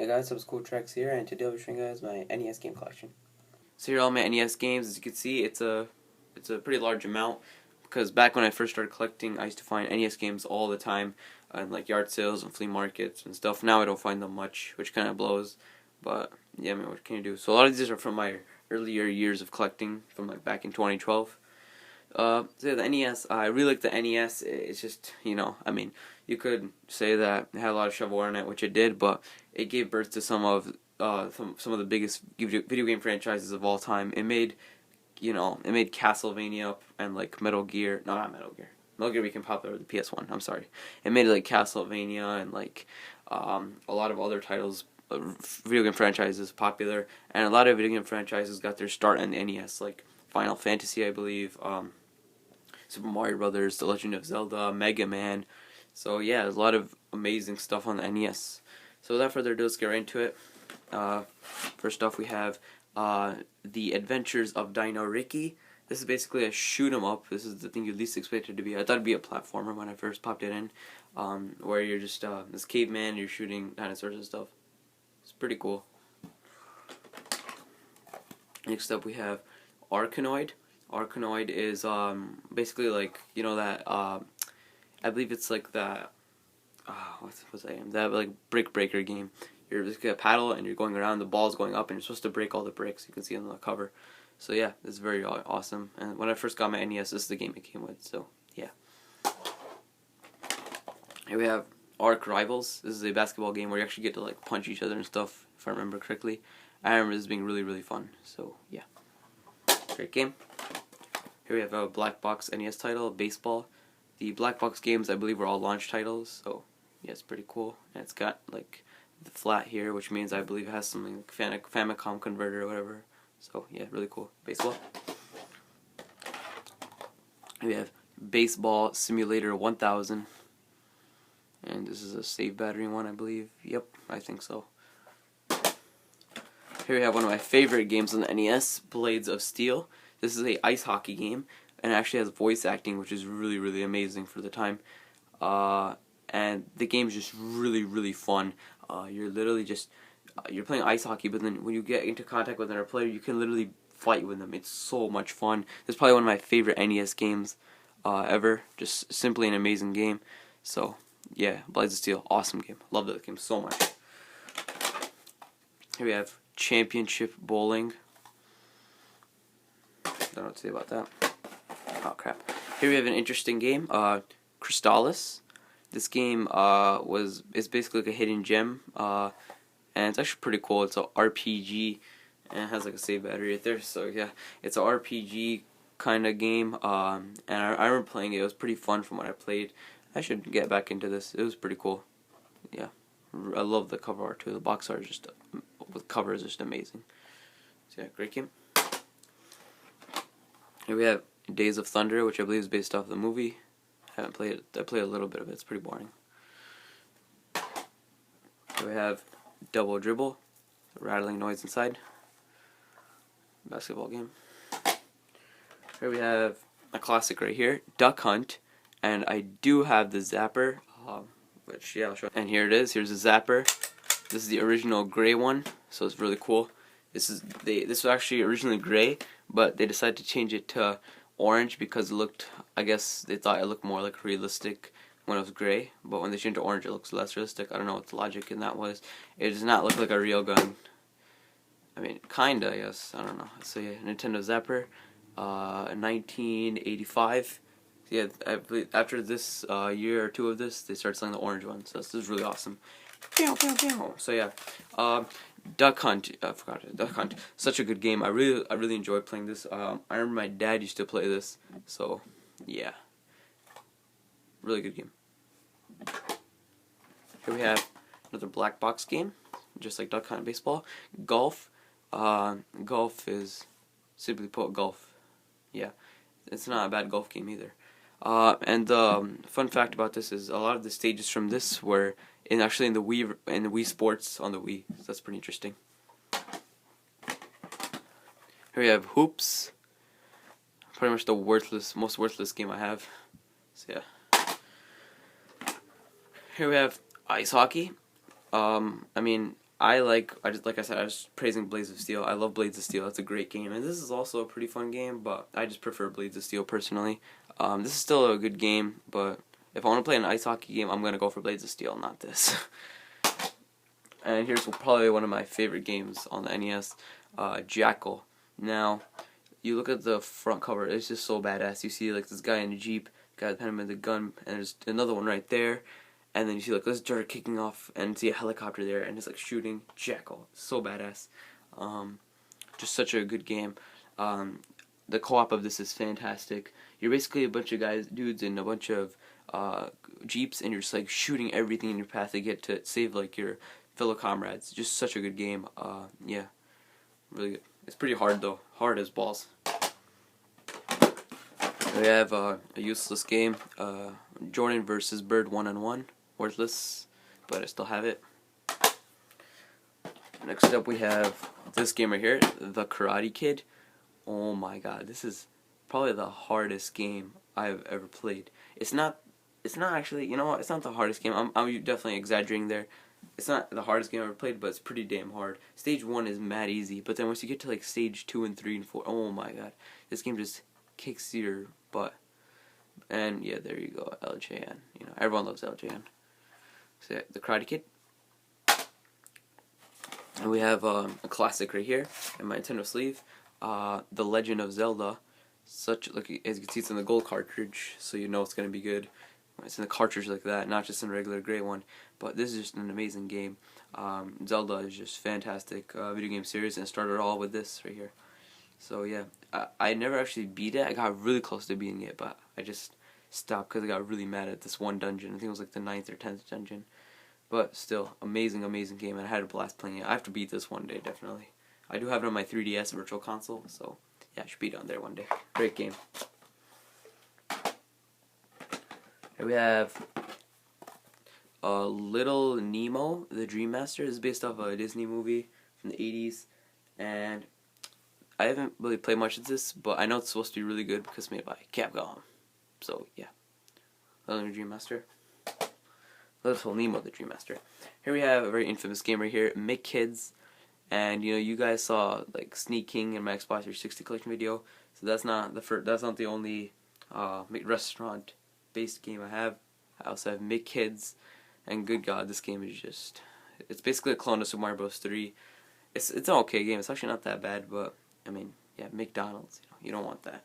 Hey guys, it's Kooltrex here, and today I'll be showing you guys my NES game collection. So here are all my NES games. As you can see, it's a pretty large amount because back when I first started collecting, I used to find NES games all the time in like yard sales and flea markets and stuff. Now I don't find them much, which kind of blows. But yeah, I mean, what can you do? So a lot of these are from my earlier years of collecting, from like back in 2012. So yeah, the NES, I really like the NES. It's just, I mean, you could say that it had a lot of shovelware in it, which it did, but it gave birth to some of the biggest video game franchises of all time. It made Castlevania and like Metal Gear. No, not Metal Gear. Metal Gear became popular with the PS1. I'm sorry. It made like Castlevania and like a lot of other titles, video game franchises popular, and a lot of video game franchises got their start in the NES, like Final Fantasy, I believe. Super Mario Brothers, The Legend of Zelda, Mega Man. So yeah, there's a lot of amazing stuff on the NES. So without further ado, let's get right into it. First off, we have The Adventures of Dino Riki. This is basically a shoot 'em up. This is the thing you least expect it to be. I thought it'd be a platformer when I first popped it in, where you're just this caveman, you're shooting dinosaurs and stuff. It's pretty cool. Next up, we have Arkanoid. Arkanoid is basically like, that I believe it's like that what's that game? That like brick breaker game. You're just gonna paddle and you're going around, the ball's going up and you're supposed to break all the bricks. You can see on the cover. So yeah, it's very awesome. And when I first got my NES, this is the game it came with. So yeah. Here we have Ark Rivals. This is a basketball game where you actually get to like punch each other and stuff, if I remember correctly. I remember this being really, really fun. So yeah. Great game. Here we have a black box NES title, baseball. The black box games, I believe, were all launch titles, so yeah, it's pretty cool. And it's got like the flat here, which means I believe it has something like Famicom converter or whatever. So yeah, really cool. Baseball. Here we have Baseball Simulator 1000, and this is a save battery one, I believe. Yep, I think so. Here we have one of my favorite games on the NES, Blades of Steel. This is a ice hockey game, and it actually has voice acting, which is really, really amazing for the time. And the game's just really, really fun. You're literally just you're playing ice hockey, but then when you get into contact with another player, you can literally fight with them. It's so much fun. It's probably one of my favorite NES games ever. Just simply an amazing game. So yeah, Blades of Steel, awesome game. Love that game so much. Here we have Championship Bowling. I don't know what to say about that. Oh crap. Here we have an interesting game, Crystalis. This game is basically like a hidden gem, and it's actually pretty cool. It's a RPG, and it has like a save battery right there. So yeah, it's a RPG kind of game, and I remember playing it. It was pretty fun from what I played. I should get back into this. It was pretty cool. Yeah, I love the cover art too. The box art is just with cover is just amazing. So yeah, great game. Here we have Days of Thunder, which I believe is based off the movie. I haven't played it. I played a little bit of it. It's pretty boring. Here we have Double Dribble, the rattling noise inside. Basketball game. Here we have a classic right here, Duck Hunt, and I do have the Zapper, which yeah, I'll show. And here it is. Here's the Zapper. This is the original gray one, so it's really cool. This was actually originally gray, but they decided to change it to orange because it looked, I guess they thought it looked more like realistic when it was gray, but when they changed it to orange it looks less realistic. I don't know what the logic in that was. It does not look like a real gun. I mean, kinda, I guess. I don't know. So yeah, Nintendo Zapper, 1985. Yeah, I believe after this year or two of this, they started selling the orange one, so this is really awesome. So yeah, Duck Hunt. I forgot it. Duck Hunt. Such a good game. I really enjoyed playing this. I remember my dad used to play this. So yeah, really good game. Here we have another black box game, just like Duck Hunt and baseball. Golf. Golf is simply put golf. Yeah, it's not a bad golf game either. And fun fact about this is a lot of the stages from this were actually in the Wii Sports on the Wii. So that's pretty interesting. Here we have Hoops. Pretty much the most worthless game I have. So yeah. Here we have Ice Hockey. I mean, like I said, I was praising Blades of Steel. I love Blades of Steel. It's a great game, and this is also a pretty fun game. But I just prefer Blades of Steel personally. This is still a good game, but if I want to play an ice hockey game, I'm gonna go for Blades of Steel, not this. And here's probably one of my favorite games on the NES, Jackal. Now, you look at the front cover, it's just so badass. You see like this guy in a Jeep, guy with him with a gun, and there's another one right there. And then you see like this dirt kicking off, and see a helicopter there, and it's like shooting. Jackal, so badass. Just such a good game. The co-op of this is fantastic. You're basically a bunch of dudes in a bunch of Jeeps, and you're just like shooting everything in your path to get to save like your fellow comrades. Just such a good game. Yeah, really good. It's pretty hard though, hard as balls. We have a useless game, Jordan versus Bird 1-on-1. Worthless, but I still have it. Next up we have this game right here, The Karate Kid. Oh my god, this is probably the hardest game I've ever played. It's not actually, you know what, it's not the hardest game. I'm definitely exaggerating there. It's not the hardest game I've ever played, but it's pretty damn hard. Stage 1 is mad easy, but then once you get to like stage 2 and 3 and 4, oh my god, this game just kicks your butt. And yeah, there you go, LJN. You know, everyone loves LJN. So yeah, The Karate Kid. And we have a classic right here in my Nintendo sleeve, The Legend of Zelda. Look, as you can see, it's in the gold cartridge, so you know it's gonna be good. It's in the cartridge like that, not just in a regular gray one. But this is just an amazing game. Zelda is just fantastic video game series, and it started all with this right here. So yeah, I never actually beat it. I got really close to beating it, but I just stopped because I got really mad at this one dungeon. I think it was like the 9th or 10th dungeon. But still, amazing, amazing game, and I had a blast playing it. I have to beat this one day, definitely. I do have it on my 3DS Virtual Console, so yeah, I should beat it on there one day. Great game. Here we have Little Nemo, the Dream Master. This is based off a Disney movie from the 80s, and I haven't really played much of this, but I know it's supposed to be really good because it's made by Capcom. So yeah, Little Dream Master. Little Nemo, the Dream Master. Here we have a very infamous game right here, Make Kids, and you know, you guys saw like Sneak King in my Xbox 360 collection video, so that's not the only restaurant-based game I have. I also have Make Kids, and good God, this game is just—it's basically a clone of Super Mario Bros. 3. It's an okay game. It's actually not that bad, but I mean, yeah, McDonald's. You don't want that.